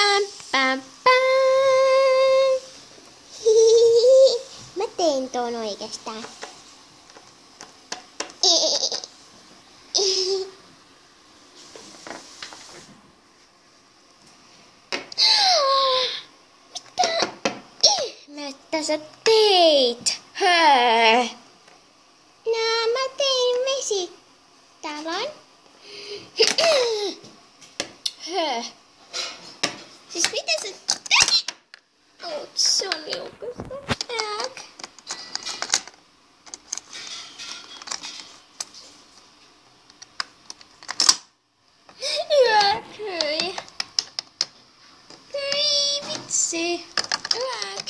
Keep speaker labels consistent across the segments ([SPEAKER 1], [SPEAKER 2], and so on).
[SPEAKER 1] Pam, pam, pam. Mä tein tuon oikeastaan. Mitä ihmettä sä teit? Höö. No, mä tein vesitalon. Höö. Siis mitä sä teit? Se on liukasta. Hyi. Hyi vitsi. Yäk.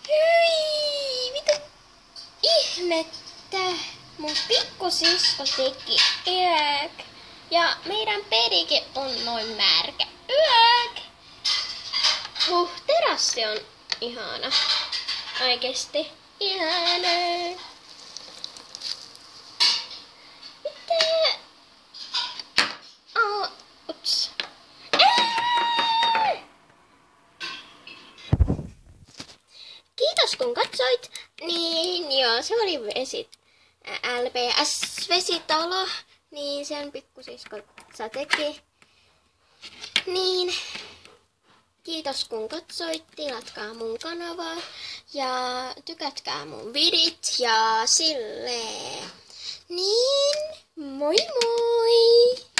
[SPEAKER 1] Hyi. Mitä ihmettä mun pikkusisko teki? Yäk. Ja meidän pedike on noin märkä. Yäk. Terassi on ihana. Oikeesti ihana. Mitä? Ups. Kiitos kun katsoit. Niin joo, se oli LPS-vesitalo. Niin sen pikkusisko teki. Niin. Kiitos kun katsoit, tilatkaa mun kanavaa ja tykätkää mun vidit ja silleen. Niin, moi moi!